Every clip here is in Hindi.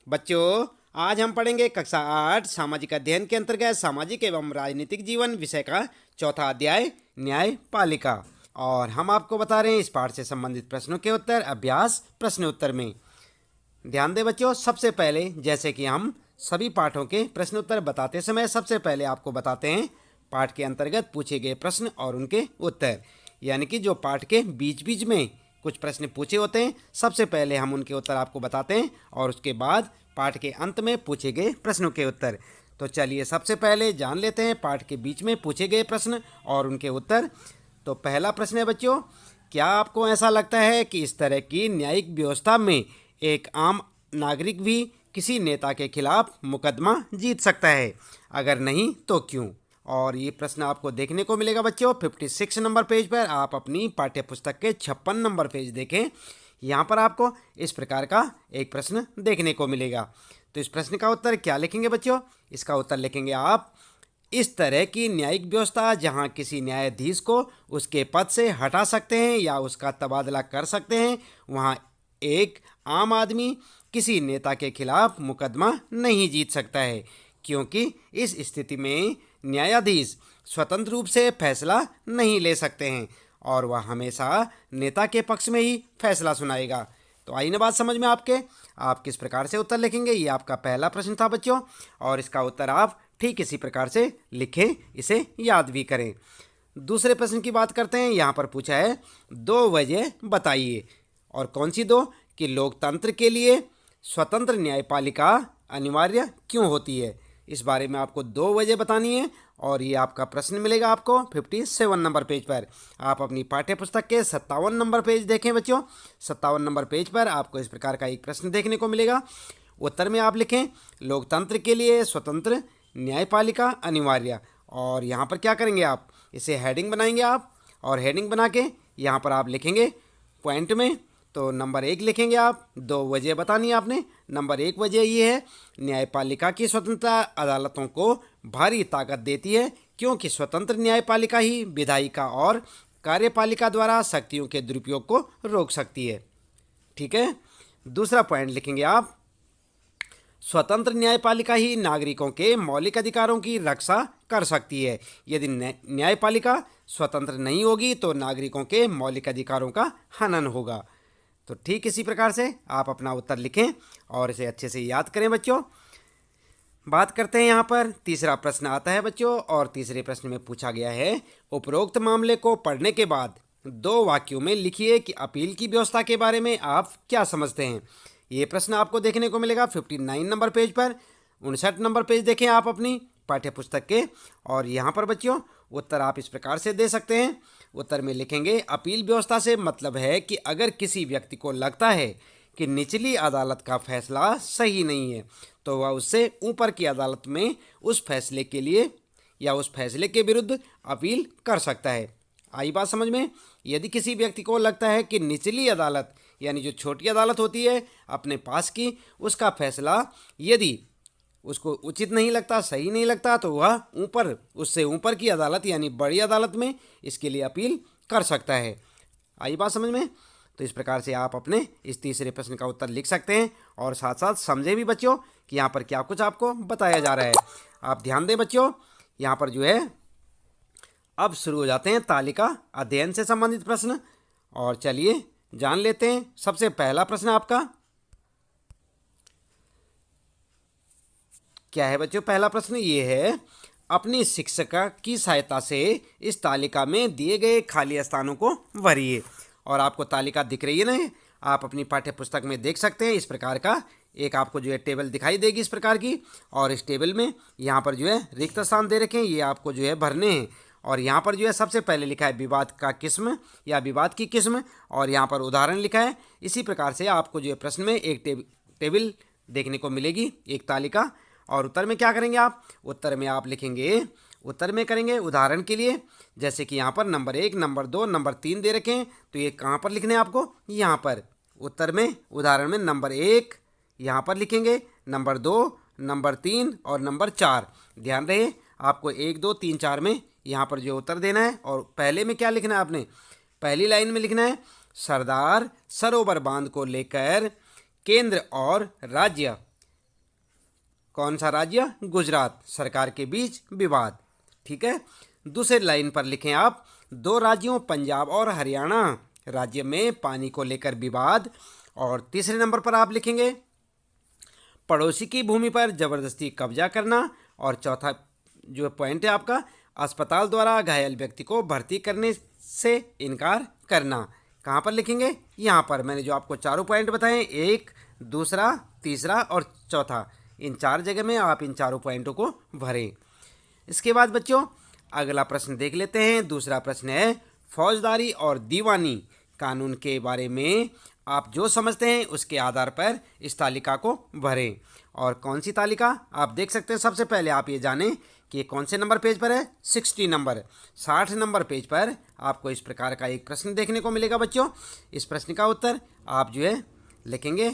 बच्चों, आज हम पढ़ेंगे कक्षा 8 सामाजिक अध्ययन के अंतर्गत सामाजिक एवं राजनीतिक जीवन विषय का चौथा अध्याय न्यायपालिका। और हम आपको बता रहे हैं इस पाठ से संबंधित प्रश्नों के उत्तर अभ्यास प्रश्न उत्तर में। ध्यान दें बच्चों, सबसे पहले जैसे कि हम सभी पाठों के प्रश्न उत्तर बताते समय सबसे पहले आपको बताते हैं पाठ के अंतर्गत पूछे गए प्रश्न और उनके उत्तर, यानी कि जो पाठ के बीच बीच में कुछ प्रश्न पूछे होते हैं सबसे पहले हम उनके उत्तर आपको बताते हैं और उसके बाद पाठ के अंत में पूछे गए प्रश्नों के उत्तर। तो चलिए सबसे पहले जान लेते हैं पाठ के बीच में पूछे गए प्रश्न और उनके उत्तर। तो पहला प्रश्न है बच्चों, क्या आपको ऐसा लगता है कि इस तरह की न्यायिक व्यवस्था में एक आम नागरिक भी किसी नेता के खिलाफ मुकदमा जीत सकता है? अगर नहीं तो क्यों? और ये प्रश्न आपको देखने को मिलेगा बच्चों 56 नंबर पेज पर। आप अपनी पाठ्य पुस्तक के 56 नंबर पेज देखें, यहाँ पर आपको इस प्रकार का एक प्रश्न देखने को मिलेगा। तो इस प्रश्न का उत्तर क्या लिखेंगे बच्चों? इसका उत्तर लिखेंगे आप, इस तरह की न्यायिक व्यवस्था जहां किसी न्यायाधीश को उसके पद से हटा सकते हैं या उसका तबादला कर सकते हैं, वहां एक आम आदमी किसी नेता के खिलाफ मुकदमा नहीं जीत सकता है, क्योंकि इस स्थिति में न्यायाधीश स्वतंत्र रूप से फैसला नहीं ले सकते हैं और वह हमेशा नेता के पक्ष में ही फैसला सुनाएगा। तो आई ना बात समझ में आपके? आप किस प्रकार से उत्तर लिखेंगे? ये आपका पहला प्रश्न था बच्चों, और इसका उत्तर आप ठीक इसी प्रकार से लिखें, इसे याद भी करें। दूसरे प्रश्न की बात करते हैं। यहाँ पर पूछा है 2 वजह बताइए। और कौन सी 2? कि लोकतंत्र के लिए स्वतंत्र न्यायपालिका अनिवार्य क्यों होती है। इस बारे में आपको 2 वजह बतानी है और ये आपका प्रश्न मिलेगा आपको 57 नंबर पेज पर। आप अपनी पाठ्य पुस्तक के 57 नंबर पेज देखें बच्चों। 57 नंबर पेज पर आपको इस प्रकार का एक प्रश्न देखने को मिलेगा। उत्तर में आप लिखें, लोकतंत्र के लिए स्वतंत्र न्यायपालिका अनिवार्य। और यहाँ पर क्या करेंगे आप? इसे हेडिंग बनाएंगे आप, और हेडिंग बना के यहाँ पर आप लिखेंगे पॉइंट में। तो नंबर 1 लिखेंगे आप, 2 वजह बतानी है आपने। नंबर 1 वजह ये है, न्यायपालिका की स्वतंत्रता अदालतों को भारी ताकत देती है, क्योंकि स्वतंत्र न्यायपालिका ही विधायिका और कार्यपालिका द्वारा शक्तियों के दुरुपयोग को रोक सकती है। ठीक है। दूसरा पॉइंट लिखेंगे आप, स्वतंत्र न्यायपालिका ही नागरिकों के मौलिक अधिकारों की रक्षा कर सकती है। यदि न्यायपालिका स्वतंत्र नहीं होगी तो नागरिकों के मौलिक अधिकारों का हनन होगा। तो ठीक इसी प्रकार से आप अपना उत्तर लिखें और इसे अच्छे से याद करें बच्चों। बात करते हैं यहाँ पर तीसरा प्रश्न आता है बच्चों, और तीसरे प्रश्न में पूछा गया है, उपरोक्त मामले को पढ़ने के बाद 2 वाक्यों में लिखिए कि अपील की व्यवस्था के बारे में आप क्या समझते हैं। ये प्रश्न आपको देखने को मिलेगा 59 नंबर पेज पर। 59 नंबर पेज देखें आप अपनी पाठ्य पुस्तक के, और यहाँ पर बच्चों उत्तर आप इस प्रकार से दे सकते हैं। उत्तर में लिखेंगे, अपील व्यवस्था से मतलब है कि अगर किसी व्यक्ति को लगता है कि निचली अदालत का फैसला सही नहीं है तो वह उससे ऊपर की अदालत में उस फैसले के लिए या उस फैसले के विरुद्ध अपील कर सकता है। आई बात समझ में? यदि किसी व्यक्ति को लगता है कि निचली अदालत यानी जो छोटी अदालत होती है अपने पास की, उसका फैसला यदि उसको उचित नहीं लगता, सही नहीं लगता, तो वह उससे ऊपर की अदालत यानी बड़ी अदालत में इसके लिए अपील कर सकता है। आई बात समझ में? तो इस प्रकार से आप अपने इस तीसरे प्रश्न का उत्तर लिख सकते हैं और साथ साथ समझे भी बच्चों कि यहाँ पर क्या कुछ आपको बताया जा रहा है। आप ध्यान दें बच्चों, यहाँ पर जो है अब शुरू हो जाते हैं तालिका अध्ययन से संबंधित प्रश्न। और चलिए जान लेते हैं। सबसे पहला प्रश्न आपका क्या है बच्चों? पहला प्रश्न ये है, अपनी शिक्षिका की सहायता से इस तालिका में दिए गए खाली स्थानों को भरिए। और आपको तालिका दिख रही है ना, आप अपनी पाठ्य पुस्तक में देख सकते हैं। इस प्रकार का एक आपको जो है टेबल दिखाई देगी इस प्रकार की, और इस टेबल में यहाँ पर जो है रिक्त स्थान दे रखे हैं, ये आपको जो है भरने हैं। और यहाँ पर जो है सबसे पहले लिखा है विवाद का किस्म या विवाद की किस्म, और यहाँ पर उदाहरण लिखा है। इसी प्रकार से आपको जो है प्रश्न में एक टेबल देखने को मिलेगी, एक तालिका। और उत्तर में क्या करेंगे आप? उत्तर में आप लिखेंगे, उत्तर में करेंगे उदाहरण के लिए, जैसे कि यहाँ पर नंबर 1, नंबर 2, नंबर 3 दे रखे हैं, तो ये कहाँ पर लिखने हैं आपको? यहाँ पर उत्तर में उदाहरण में नंबर 1 यहाँ पर लिखेंगे, नंबर 2, नंबर 3 और नंबर 4। ध्यान रहे आपको 1, 2, 3, 4 में यहाँ पर जो उत्तर देना है। और पहले में क्या लिखना है आपने? पहली लाइन में लिखना है, सरदार सरोवर बांध को लेकर केंद्र और राज्य कौन सा राज्य? गुजरात। सरकार के बीच विवाद। ठीक है। दूसरे लाइन पर लिखें आप, दो राज्यों पंजाब और हरियाणा राज्य में पानी को लेकर विवाद। और तीसरे नंबर पर आप लिखेंगे पड़ोसी की भूमि पर जबरदस्ती कब्जा करना। और चौथा जो पॉइंट है आपका, अस्पताल द्वारा घायल व्यक्ति को भर्ती करने से इनकार करना। कहाँ पर लिखेंगे? यहाँ पर मैंने जो आपको चारों पॉइंट बताए, एक, दूसरा, तीसरा और चौथा, इन चार जगह में आप इन चारों पॉइंटों को भरें। इसके बाद बच्चों अगला प्रश्न देख लेते हैं। दूसरा प्रश्न है, फौजदारी और दीवानी कानून के बारे में आप जो समझते हैं उसके आधार पर इस तालिका को भरें। और कौन सी तालिका? आप देख सकते हैं। सबसे पहले आप ये जानें कि ये कौन से नंबर पेज पर है? 60 नंबर, 60 नंबर पेज पर आपको इस प्रकार का एक प्रश्न देखने को मिलेगा बच्चों। इस प्रश्न का उत्तर आप जो है लिखेंगे।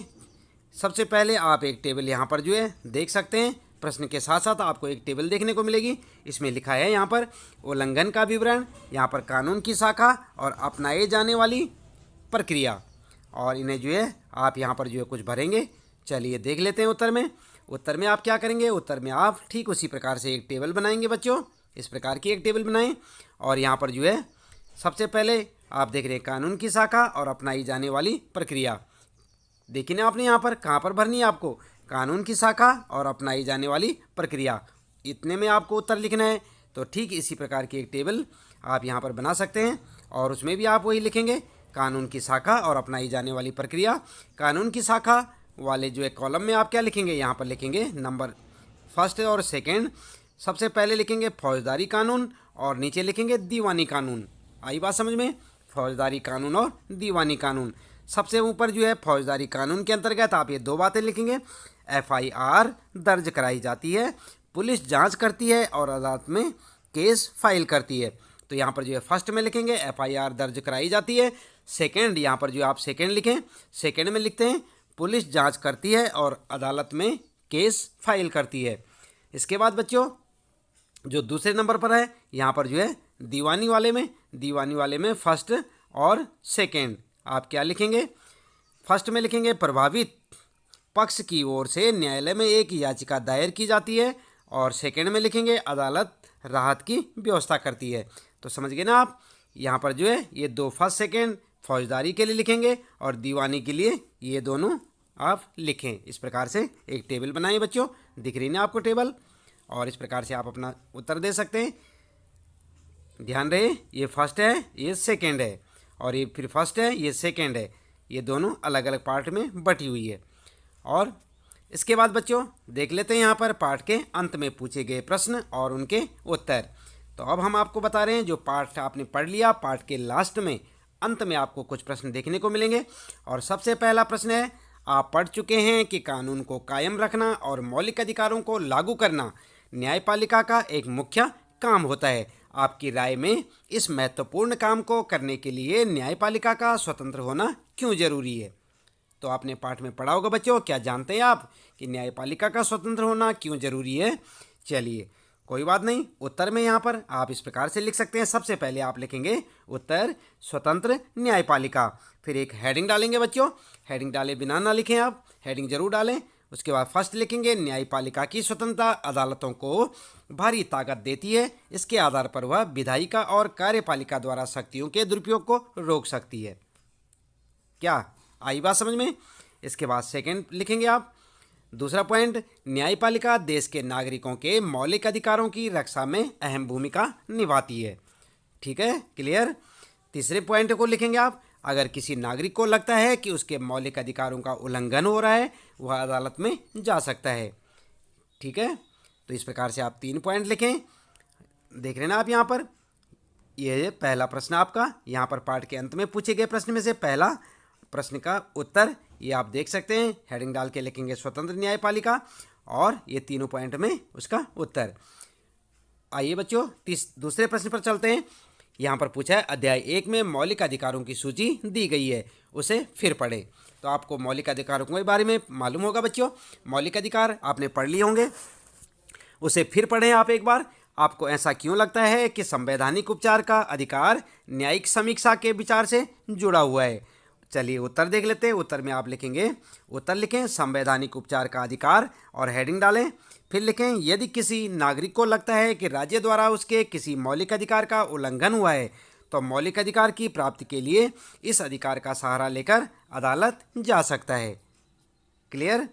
सबसे पहले आप एक टेबल यहाँ पर जो है देख सकते हैं। प्रश्न के साथ साथ आपको एक टेबल देखने को मिलेगी। इसमें लिखा है यहाँ पर उल्लंघन का विवरण, यहाँ पर कानून की शाखा और अपनाए जाने वाली प्रक्रिया। और इन्हें जो है आप यहाँ पर जो है कुछ भरेंगे। चलिए देख लेते हैं उत्तर में। उत्तर में आप क्या करेंगे? उत्तर में आप ठीक उसी प्रकार से एक टेबल बनाएंगे बच्चों। इस प्रकार की एक टेबल बनाएं। और यहाँ पर जो है सबसे पहले आप देख रहे हैं कानून की शाखा और अपनाई जाने वाली प्रक्रिया। देखिए ना आपने यहाँ पर कहाँ पर भरनी है आपको? कानून की शाखा और अपनाई जाने वाली प्रक्रिया, इतने में आपको उत्तर लिखना है। तो ठीक इसी प्रकार की एक टेबल आप यहाँ पर बना सकते हैं और उसमें भी आप वही लिखेंगे, कानून की शाखा और अपनाई जाने वाली प्रक्रिया। कानून की शाखा वाले जो है कॉलम में आप क्या लिखेंगे? यहाँ पर लिखेंगे नंबर फर्स्ट और सेकेंड। सबसे पहले लिखेंगे फौजदारी कानून और नीचे लिखेंगे दीवानी कानून। आई बात समझ में? फौजदारी कानून और दीवानी कानून। सबसे ऊपर जो है फौजदारी कानून के अंतर्गत आप ये दो बातें लिखेंगे, FIR दर्ज कराई जाती है, पुलिस जांच करती है और अदालत में केस फाइल करती है। तो यहाँ पर जो है फर्स्ट में लिखेंगे FIR दर्ज कराई जाती है। सेकेंड, यहाँ पर जो आप सेकेंड लिखें, सेकेंड में लिखते हैं पुलिस जांच करती है और अदालत में केस फाइल करती है। इसके बाद बच्चों जो दूसरे नंबर पर है यहाँ पर जो है दीवानी वाले में फर्स्ट और सेकेंड आप क्या लिखेंगे? फर्स्ट में लिखेंगे प्रभावित पक्ष की ओर से न्यायालय में एक याचिका दायर की जाती है और सेकेंड में लिखेंगे अदालत राहत की व्यवस्था करती है। तो समझ गए ना आप? यहाँ पर जो है ये दो फर्स्ट सेकेंड फौजदारी के लिए लिखेंगे और दीवानी के लिए ये दोनों आप लिखें। इस प्रकार से एक टेबल बनाएं बच्चों। दिख रही ना आपको टेबल? और इस प्रकार से आप अपना उत्तर दे सकते हैं। ध्यान रहे ये फर्स्ट है, ये सेकेंड है और ये फिर फर्स्ट है, ये सेकेंड है। ये दोनों अलग अलग पार्ट में बटी हुई है। और इसके बाद बच्चों देख लेते हैं यहाँ पर पाठ के अंत में पूछे गए प्रश्न और उनके उत्तर। तो अब हम आपको बता रहे हैं जो पाठ आपने पढ़ लिया, पाठ के लास्ट में अंत में आपको कुछ प्रश्न देखने को मिलेंगे। और सबसे पहला प्रश्न है, आप पढ़ चुके हैं कि कानून को कायम रखना और मौलिक अधिकारों को लागू करना न्यायपालिका का एक मुख्य काम होता है। आपकी राय में इस महत्वपूर्ण काम को करने के लिए न्यायपालिका का स्वतंत्र होना क्यों जरूरी है? तो आपने पाठ में पढ़ा होगा बच्चों। क्या जानते हैं आप कि न्यायपालिका का स्वतंत्र होना क्यों जरूरी है? चलिए कोई बात नहीं, उत्तर में यहाँ पर आप इस प्रकार से लिख सकते हैं। सबसे पहले आप लिखेंगे उत्तर स्वतंत्र न्यायपालिका, फिर एक हेडिंग डालेंगे बच्चों। हेडिंग डाले बिना ना लिखें आप, हेडिंग जरूर डालें। उसके बाद फर्स्ट लिखेंगे न्यायपालिका की स्वतंत्रता अदालतों को भारी ताकत देती है। इसके आधार पर वह विधायिका और कार्यपालिका द्वारा शक्तियों के दुरुपयोग को रोक सकती है। क्या आई बात समझ में? इसके बाद सेकंड लिखेंगे आप दूसरा पॉइंट, न्यायपालिका देश के नागरिकों के मौलिक अधिकारों की रक्षा में अहम भूमिका निभाती है। ठीक है, क्लियर? तीसरे पॉइंट को लिखेंगे आप, अगर किसी नागरिक को लगता है कि उसके मौलिक अधिकारों का उल्लंघन हो रहा है वह अदालत में जा सकता है। ठीक है, तो इस प्रकार से आप 3 पॉइंट लिखें। देख रहे ना आप यहाँ पर, यह पहला प्रश्न आपका यहाँ पर पाठ के अंत में पूछे गए प्रश्न में से पहला प्रश्न का उत्तर ये आप देख सकते हैं। हेडिंग डाल के लिखेंगे स्वतंत्र न्यायपालिका और ये तीनों पॉइंट में उसका उत्तर। आइए बच्चों दूसरे प्रश्न पर चलते हैं। यहाँ पर पूछा है अध्याय 1 में मौलिक अधिकारों की सूची दी गई है, उसे फिर पढ़ें। तो आपको मौलिक अधिकारों के बारे में मालूम होगा बच्चों। मौलिक अधिकार आपने पढ़ लिए होंगे, उसे फिर पढ़ें आप एक बार। आपको ऐसा क्यों लगता है कि संवैधानिक उपचार का अधिकार न्यायिक समीक्षा के विचार से जुड़ा हुआ है? चलिए उत्तर देख लेते हैं। उत्तर में आप लिखेंगे, उत्तर लिखें संवैधानिक उपचार का अधिकार और हेडिंग डालें। फिर लिखें यदि किसी नागरिक को लगता है कि राज्य द्वारा उसके किसी मौलिक अधिकार का उल्लंघन हुआ है तो मौलिक अधिकार की प्राप्ति के लिए इस अधिकार का सहारा लेकर अदालत जा सकता है। क्लियर।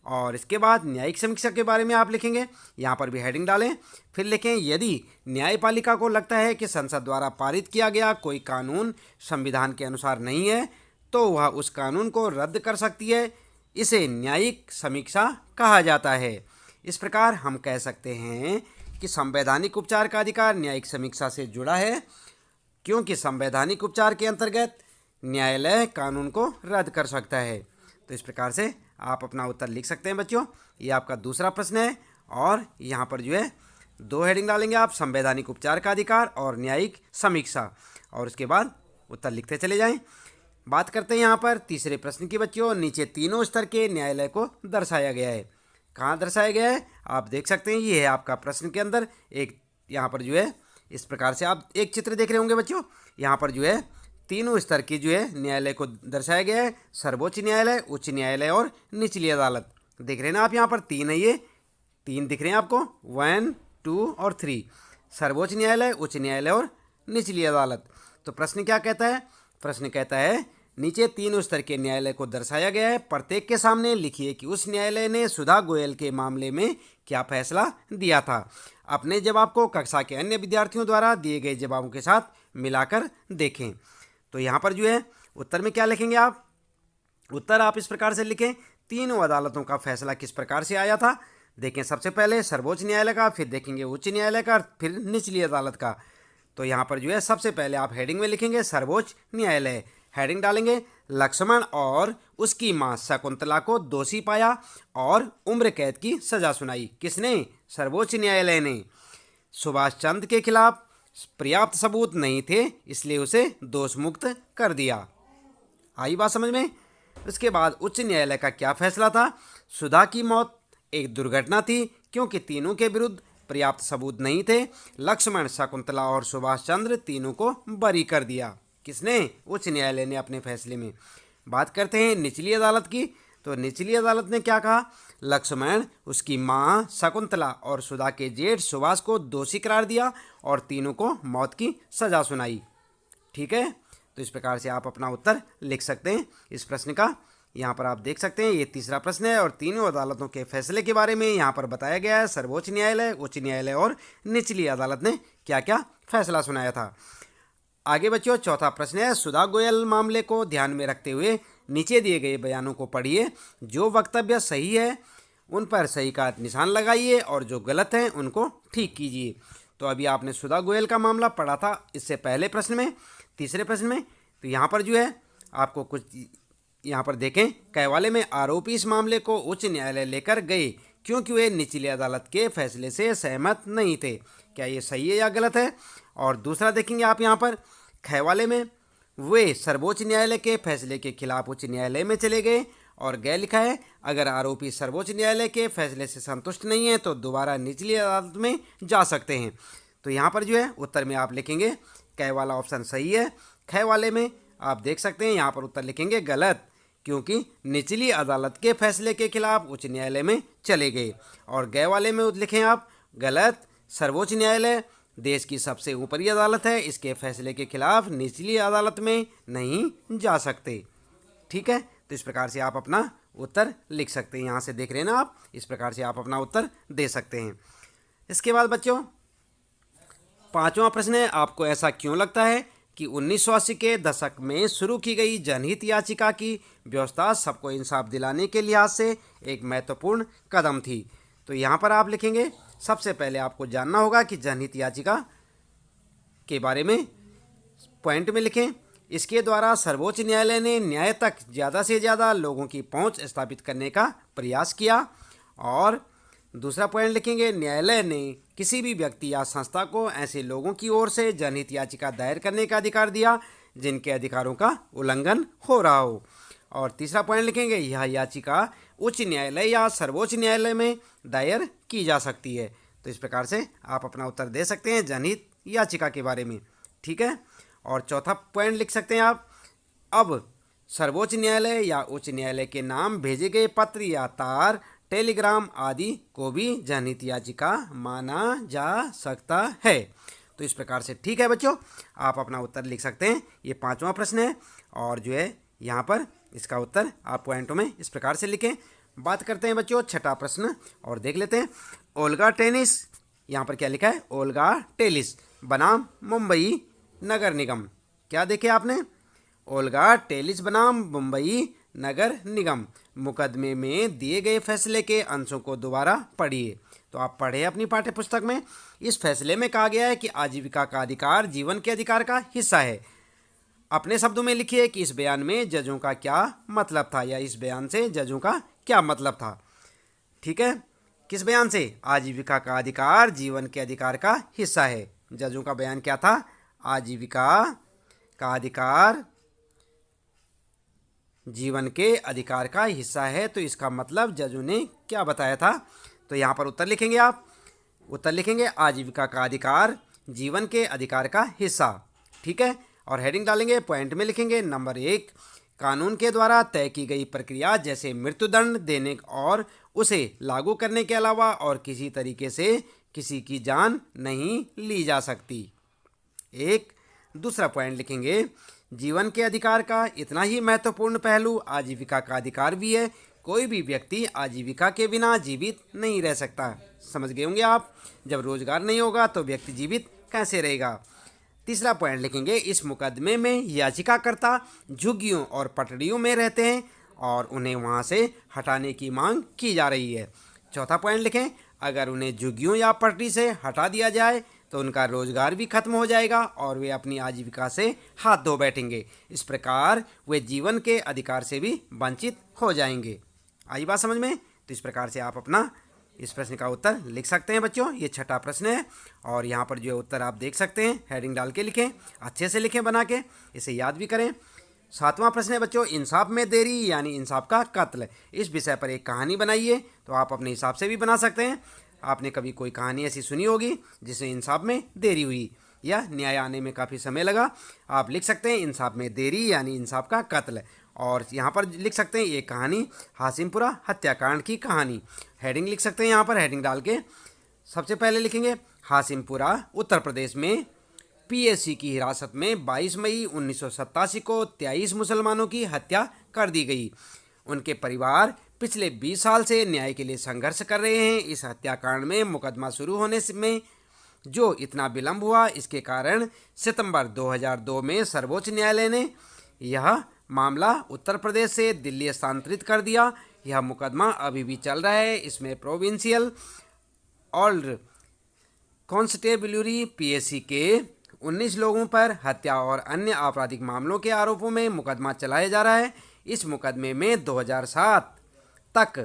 और इसके बाद न्यायिक समीक्षा के बारे में आप लिखेंगे, यहाँ पर भी हेडिंग डालें। फिर लिखें यदि न्यायपालिका को लगता है कि संसद द्वारा पारित किया गया कोई कानून संविधान के अनुसार नहीं है तो वह उस कानून को रद्द कर सकती है। इसे न्यायिक समीक्षा कहा जाता है। इस प्रकार हम कह सकते हैं कि संवैधानिक उपचार का अधिकार न्यायिक समीक्षा से जुड़ा है, क्योंकि संवैधानिक उपचार के अंतर्गत न्यायालय कानून को रद्द कर सकता है। तो इस प्रकार से आप अपना उत्तर लिख सकते हैं बच्चों। ये आपका दूसरा प्रश्न है और यहाँ पर जो है 2 हेडिंग डालेंगे आप, संवैधानिक उपचार का अधिकार और न्यायिक समीक्षा, और उसके बाद उत्तर लिखते चले जाएं। बात करते हैं यहाँ पर तीसरे प्रश्न की बच्चों। नीचे तीनों स्तर के न्यायालय को दर्शाया गया है। कहाँ दर्शाया गया है आप देख सकते हैं, ये है आपका प्रश्न के अंदर एक, यहाँ पर जो है इस प्रकार से आप एक चित्र देख रहे होंगे बच्चों। यहाँ पर जो है तीनों स्तर की जो है न्यायालय को दर्शाया गया है, सर्वोच्च न्यायालय, उच्च न्यायालय और निचली अदालत। देख रहे हैं ना आप, यहाँ पर 3 है, ये 3 दिख रहे हैं आपको, 1, 2 और 3, सर्वोच्च न्यायालय, उच्च न्यायालय और निचली अदालत। तो प्रश्न क्या कहता है? प्रश्न कहता है नीचे तीनों स्तर के न्यायालय को दर्शाया गया है, प्रत्येक के सामने लिखिए कि उस न्यायालय ने सुधा गोयल के मामले में क्या फैसला दिया था। अपने जवाब को कक्षा के अन्य विद्यार्थियों द्वारा दिए गए जवाबों के साथ मिलाकर देखें। तो यहाँ पर जो है उत्तर में क्या लिखेंगे आप? उत्तर आप इस प्रकार से लिखें, तीनों अदालतों का फैसला किस प्रकार से आया था। देखें सबसे पहले सर्वोच्च न्यायालय का, फिर देखेंगे उच्च न्यायालय का, फिर निचली अदालत का। तो यहाँ पर जो है सबसे पहले आप हेडिंग में लिखेंगे सर्वोच्च न्यायालय, हेडिंग डालेंगे लक्ष्मण और उसकी मां शकुंतला को दोषी पाया और उम्र कैद की सजा सुनाई। किसने? सर्वोच्च न्यायालय ने। सुभाष चंद्र के खिलाफ पर्याप्त सबूत नहीं थे, इसलिए उसे दोष मुक्त कर दिया। आई बात समझ में? उसके बाद उच्च न्यायालय का क्या फैसला था? सुधा की मौत एक दुर्घटना थी, क्योंकि तीनों के विरुद्ध पर्याप्त सबूत नहीं थे। लक्ष्मण, शकुंतला और सुभाष चंद्र तीनों को बरी कर दिया। किसने? उच्च न्यायालय ने अपने फैसले में। बात करते हैं निचली अदालत की। तो निचली अदालत ने क्या कहा? लक्ष्मण, उसकी मां शकुंतला और सुधा के जेठ सुभाष को दोषी करार दिया और तीनों को मौत की सजा सुनाई। ठीक है, तो इस प्रकार से आप अपना उत्तर लिख सकते हैं इस प्रश्न का। यहाँ पर आप देख सकते हैं ये तीसरा प्रश्न है और तीनों अदालतों के फैसले के बारे में यहाँ पर बताया गया है। सर्वोच्च न्यायालय, उच्च न्यायालय और निचली अदालत ने क्या क्या फैसला सुनाया था। आगे बच्चों चौथा प्रश्न है, सुधा गोयल मामले को ध्यान में रखते हुए नीचे दिए गए बयानों को पढ़िए। जो वक्तव्य सही है उन पर सही का निशान लगाइए और जो गलत हैं उनको ठीक कीजिए। तो अभी आपने सुधा गोयल का मामला पढ़ा था इससे पहले प्रश्न में, तीसरे प्रश्न में। तो यहाँ पर जो है आपको कुछ यहाँ पर देखें, कैवाले में आरोपी इस मामले को उच्च न्यायालय लेकर गए क्योंकि वे निचली अदालत के फैसले से सहमत नहीं थे। क्या ये सही है या गलत है? और दूसरा देखेंगे आप यहाँ पर, खैवाले में वे सर्वोच्च न्यायालय के फैसले के खिलाफ उच्च न्यायालय में चले गए और गए लिखा है अगर आरोपी सर्वोच्च न्यायालय के फैसले से संतुष्ट नहीं है तो दोबारा निचली अदालत में जा सकते हैं। तो यहाँ पर जो है उत्तर में आप लिखेंगे कै वाला ऑप्शन सही है। खै वाले में आप देख सकते हैं यहाँ पर उत्तर लिखेंगे गलत, क्योंकि निचली अदालत के फैसले के खिलाफ उच्च न्यायालय में चले गए। और गए वाले में लिखें आप गलत, सर्वोच्च न्यायालय देश की सबसे ऊपरी अदालत है, इसके फैसले के खिलाफ निचली अदालत में नहीं जा सकते। ठीक है, तो इस प्रकार से आप अपना उत्तर लिख सकते हैं। यहाँ से देख रहे हैं ना आप, इस प्रकार से आप अपना उत्तर दे सकते हैं। इसके बाद बच्चों पांचवा प्रश्न है, आपको ऐसा क्यों लगता है कि 1980 के दशक में शुरू की गई जनहित याचिका की व्यवस्था सबको इंसाफ दिलाने के लिहाज से एक महत्वपूर्ण कदम थी। तो यहाँ पर आप लिखेंगे, सबसे पहले आपको जानना होगा कि जनहित याचिका के बारे में पॉइंट में लिखें, इसके द्वारा सर्वोच्च न्यायालय ने न्याय तक ज़्यादा से ज़्यादा लोगों की पहुंच स्थापित करने का प्रयास किया। और दूसरा पॉइंट लिखेंगे, न्यायालय ने किसी भी व्यक्ति या संस्था को ऐसे लोगों की ओर से जनहित याचिका दायर करने का अधिकार दिया जिनके अधिकारों का उल्लंघन हो रहा हो। और तीसरा पॉइंट लिखेंगे, यह याचिका उच्च न्यायालय या सर्वोच्च न्यायालय में दायर की जा सकती है। तो इस प्रकार से आप अपना उत्तर दे सकते हैं जनहित याचिका के बारे में। ठीक है, और चौथा पॉइंट लिख सकते हैं आप, अब सर्वोच्च न्यायालय या उच्च न्यायालय के नाम भेजे गए पत्र या तार, टेलीग्राम आदि को भी जनहित याचिका माना जा सकता है। तो इस प्रकार से ठीक है बच्चों, आप अपना उत्तर लिख सकते हैं। ये 5वां प्रश्न है और जो है यहाँ पर इसका उत्तर आप पॉइंटों में इस प्रकार से लिखें। बात करते हैं बच्चों 6ठा प्रश्न और देख लेते हैं। ओल्गा टेनिस, यहाँ पर क्या लिखा है? ओल्गा टेलिस बनाम मुंबई नगर निगम। क्या देखे आपने? ओल्गा टेलिस बनाम मुंबई नगर निगम मुकदमे में दिए गए फैसले के अंशों को दोबारा पढ़िए। तो आप पढ़े अपनी पाठ्य पुस्तक में। इस फैसले में कहा गया है कि आजीविका का अधिकार जीवन के अधिकार का हिस्सा है। अपने शब्दों में लिखिए कि इस बयान में जजों का क्या मतलब था, या इस बयान से जजों का क्या मतलब था। ठीक है, किस बयान से? आजीविका का अधिकार जीवन के अधिकार का हिस्सा है। जजों का बयान क्या था? आजीविका का अधिकार जीवन के अधिकार का हिस्सा है। तो इसका मतलब जजों ने क्या बताया था? तो यहाँ पर उत्तर लिखेंगे आप। उत्तर लिखेंगे आजीविका का अधिकार जीवन के अधिकार का हिस्सा। ठीक है, और हेडिंग डालेंगे, पॉइंट में लिखेंगे नंबर 1, कानून के द्वारा तय की गई प्रक्रिया जैसे मृत्युदंड देने और उसे लागू करने के अलावा और किसी तरीके से किसी की जान नहीं ली जा सकती। एक दूसरा पॉइंट लिखेंगे, जीवन के अधिकार का इतना ही महत्वपूर्ण पहलू आजीविका का अधिकार भी है। कोई भी व्यक्ति आजीविका के बिना जीवित नहीं रह सकता। समझ गए होंगे आप, जब रोजगार नहीं होगा तो व्यक्ति जीवित कैसे रहेगा। तीसरा पॉइंट लिखेंगे, इस मुकदमे में याचिकाकर्ता झुग्गियों और पटड़ियों में रहते हैं और उन्हें वहां से हटाने की मांग की जा रही है। चौथा पॉइंट लिखें, अगर उन्हें झुग्गियों या पटड़ी से हटा दिया जाए तो उनका रोजगार भी खत्म हो जाएगा और वे अपनी आजीविका से हाथ धो बैठेंगे। इस प्रकार वे जीवन के अधिकार से भी वंचित हो जाएंगे। आई बात समझ में? तो इस प्रकार से आप अपना इस प्रश्न का उत्तर लिख सकते हैं बच्चों। ये 6ठा प्रश्न है और यहाँ पर जो है उत्तर आप देख सकते हैं। हेडिंग डाल के लिखें, अच्छे से लिखें बना के, इसे याद भी करें। 7वां प्रश्न है बच्चों, इंसाफ में देरी यानी इंसाफ का कत्ल। इस विषय पर एक कहानी बनाइए। तो आप अपने हिसाब से भी बना सकते हैं। आपने कभी कोई कहानी ऐसी सुनी होगी जिसमें इंसाफ में देरी हुई या न्याय आने में काफ़ी समय लगा। आप लिख सकते हैं इंसाफ में देरी यानी इंसाफ का कत्ल। और यहाँ पर लिख सकते हैं ये कहानी हासिमपुरा हत्याकांड की कहानी। हेडिंग लिख सकते हैं यहाँ पर, हेडिंग डाल के सबसे पहले लिखेंगे, हासिमपुरा उत्तर प्रदेश में पीएससी की हिरासत में 22 मई 1987 को 23 मुसलमानों की हत्या कर दी गई। उनके परिवार पिछले 20 साल से न्याय के लिए संघर्ष कर रहे हैं। इस हत्याकांड में मुकदमा शुरू होने में जो इतना विलंब हुआ, इसके कारण सितंबर 2002 में सर्वोच्च न्यायालय ने यह मामला उत्तर प्रदेश से दिल्ली स्थानांतरित कर दिया। यह मुकदमा अभी भी चल रहा है। इसमें प्रोविंशियल और कॉन्स्टेबलरी पीएससी के 19 लोगों पर हत्या और अन्य आपराधिक मामलों के आरोपों में मुकदमा चलाया जा रहा है। इस मुकदमे में 2007 तक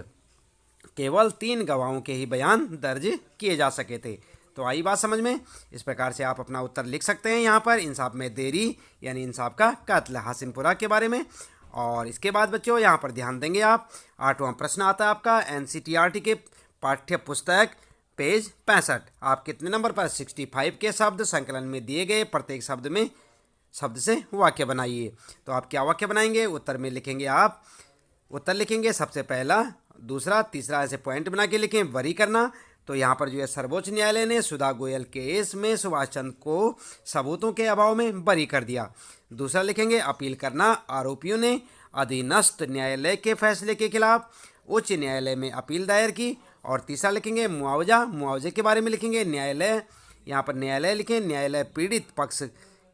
केवल 3 गवाहों के ही बयान दर्ज किए जा सके थे। तो आई बात समझ में? इस प्रकार से आप अपना उत्तर लिख सकते हैं यहाँ पर, इंसाफ में देरी यानी इंसाफ का कत्ल, हासिमपुरा के बारे में। और इसके बाद बच्चों यहाँ पर ध्यान देंगे आप, 8वां प्रश्न आता है आपका एनसीईआरटी के पाठ्य पुस्तक पेज 65। आप कितने नंबर पर? 65 के शब्द संकलन में दिए गए प्रत्येक शब्द में शब्द से वाक्य बनाइए। तो आप क्या वाक्य बनाएंगे? उत्तर में लिखेंगे आप, उत्तर लिखेंगे सबसे पहला, दूसरा, तीसरा, ऐसे पॉइंट बना के लिखें। वरी करना, तो यहाँ पर जो है सर्वोच्च न्यायालय ने सुधा गोयल केस में सुभाष चंद्र को सबूतों के अभाव में बरी कर दिया। दूसरा लिखेंगे अपील करना, आरोपियों ने अधीनस्थ न्यायालय के फैसले के खिलाफ उच्च न्यायालय में अपील दायर की। और तीसरा लिखेंगे मुआवजा, मुआवजे के बारे में लिखेंगे न्यायालय, यहाँ पर न्यायालय लिखें, न्यायालय पीड़ित पक्ष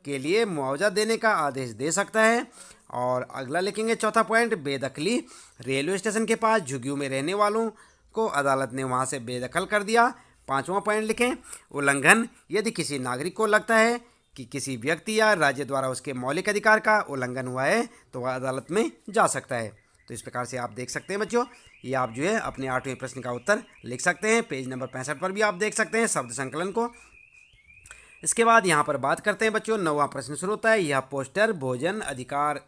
के लिए मुआवजा देने का आदेश दे सकता है। और अगला लिखेंगे चौथा पॉइंट, बेदखली, रेलवे स्टेशन के पास झुग्गियों में रहने वालों को अदालत ने वहां से बेदखल कर दिया। 5वां पॉइंट लिखें, उल्लंघन, यदि किसी नागरिक को लगता है कि किसी व्यक्ति या राज्य द्वारा उसके मौलिक अधिकार का उल्लंघन हुआ है तो वह अदालत में जा सकता है। तो इस प्रकार से आप देख सकते हैं बच्चों, ये आप जो है अपने 8वें प्रश्न का उत्तर लिख सकते हैं। पेज नंबर 65 पर भी आप देख सकते हैं शब्द संकलन को। इसके बाद यहाँ पर बात करते हैं बच्चों, 9वां प्रश्न शुरू होता है। यह पोस्टर भोजन अधिकार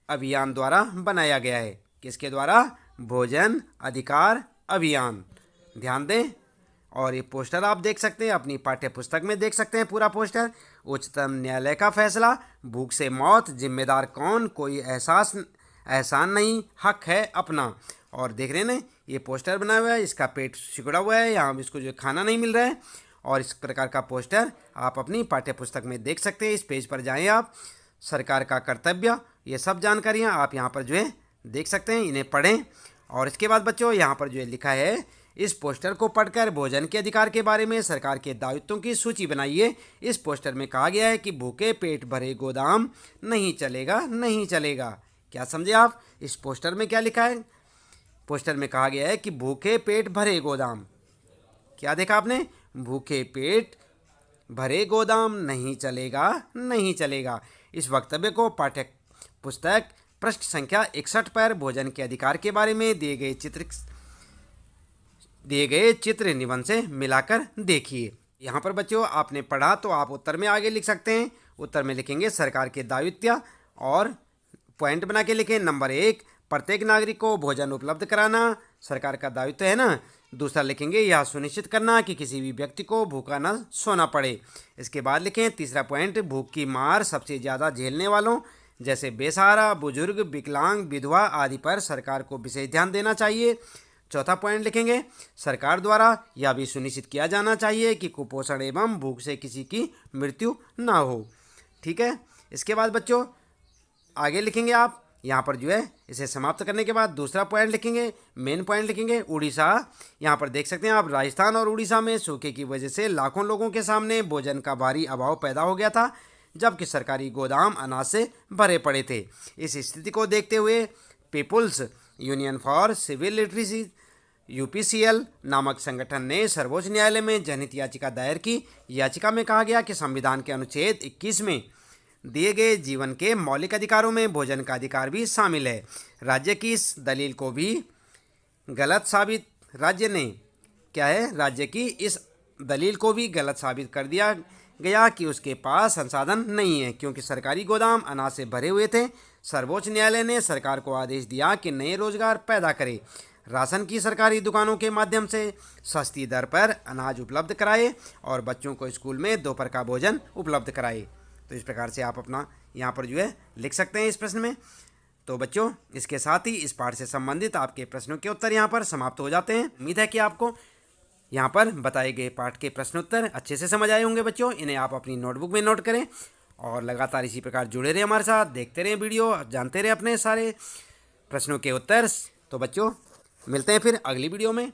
अभियान द्वारा बनाया गया है। किसके द्वारा? भोजन अधिकार अभियान। ध्यान दें। और ये पोस्टर आप देख सकते हैं अपनी पाठ्य पुस्तक में, देख सकते हैं पूरा पोस्टर। उच्चतम न्यायालय का फैसला, भूख से मौत, जिम्मेदार कौन, कोई एहसान नहीं, हक है अपना। और देख रहे हैं ना, ये पोस्टर बना हुआ है, इसका पेट सिकुड़ा हुआ है, यहाँ इसको जो खाना नहीं मिल रहा है। और इस प्रकार का पोस्टर आप अपनी पाठ्य पुस्तक में देख सकते हैं। इस पेज पर जाएं आप, सरकार का कर्तव्य, ये सब जानकारियाँ आप यहाँ पर जो है देख सकते हैं, इन्हें पढ़ें। और इसके बाद बच्चों यहाँ पर जो है लिखा है, इस पोस्टर को पढ़कर भोजन के अधिकार के बारे में सरकार के दायित्वों की सूची बनाइए। इस पोस्टर में कहा गया है कि भूखे पेट भरे गोदाम नहीं चलेगा, नहीं चलेगा। क्या समझे आप? इस पोस्टर में क्या लिखा है? पोस्टर में कहा गया है कि भूखे पेट भरे गोदाम, क्या देखा आपने? भूखे पेट भरे गोदाम नहीं चलेगा, नहीं चलेगा। इस वक्तव्य को पाठ्य पुस्तक पृष्ठ संख्या 61 पर भोजन के अधिकार के बारे में दिए गए चित्र निबंध से मिलाकर देखिए। यहाँ पर बच्चों आपने पढ़ा तो आप उत्तर में आगे लिख सकते हैं। उत्तर में लिखेंगे सरकार के दायित्व और पॉइंट बना के लिखें। नंबर 1, प्रत्येक नागरिक को भोजन उपलब्ध कराना सरकार का दायित्व है ना। दूसरा लिखेंगे यह सुनिश्चित करना कि किसी भी व्यक्ति को भूखा न सोना पड़े। इसके बाद लिखें तीसरा पॉइंट, भूख की मार सबसे ज़्यादा झेलने वालों जैसे बेसहारा, बुजुर्ग, विकलांग, विधवा आदि पर सरकार को विशेष ध्यान देना चाहिए। चौथा पॉइंट लिखेंगे सरकार द्वारा यह भी सुनिश्चित किया जाना चाहिए कि कुपोषण एवं भूख से किसी की मृत्यु ना हो। ठीक है। इसके बाद बच्चों आगे लिखेंगे आप, यहाँ पर जो है इसे समाप्त करने के बाद दूसरा पॉइंट लिखेंगे, मेन पॉइंट लिखेंगे उड़ीसा। यहाँ पर देख सकते हैं आप, राजस्थान और उड़ीसा में सूखे की वजह से लाखों लोगों के सामने भोजन का भारी अभाव पैदा हो गया था, जबकि सरकारी गोदाम अनाज से भरे पड़े थे। इस स्थिति को देखते हुए people's union for civil literacy UPCL नामक संगठन ने सर्वोच्च न्यायालय में जनहित याचिका दायर की। याचिका में कहा गया कि संविधान के अनुच्छेद 21 में दिए गए जीवन के मौलिक अधिकारों में भोजन का अधिकार भी शामिल है। राज्य की इस दलील को भी गलत साबित राज्य की इस दलील को भी गलत साबित कर दिया गया कि उसके पास संसाधन नहीं है, क्योंकि सरकारी गोदाम अनाज से भरे हुए थे। सर्वोच्च न्यायालय ने सरकार को आदेश दिया कि नए रोजगार पैदा करे, राशन की सरकारी दुकानों के माध्यम से सस्ती दर पर अनाज उपलब्ध कराए और बच्चों को स्कूल में दोपहर का भोजन उपलब्ध कराए। तो इस प्रकार से आप अपना यहाँ पर जो है लिख सकते हैं इस प्रश्न में। तो बच्चों इसके साथ ही इस पाठ से संबंधित आपके प्रश्नों के उत्तर यहाँ पर समाप्त हो जाते हैं। उम्मीद है कि आपको यहाँ पर बताए गए पाठ के प्रश्नोत्तर अच्छे से समझ आए होंगे बच्चों। इन्हें आप अपनी नोटबुक में नोट करें और लगातार इसी प्रकार जुड़े रहे हमारे साथ, देखते रहें वीडियो, जानते रहें अपने सारे प्रश्नों के उत्तर। तो बच्चों मिलते हैं फिर अगली वीडियो में।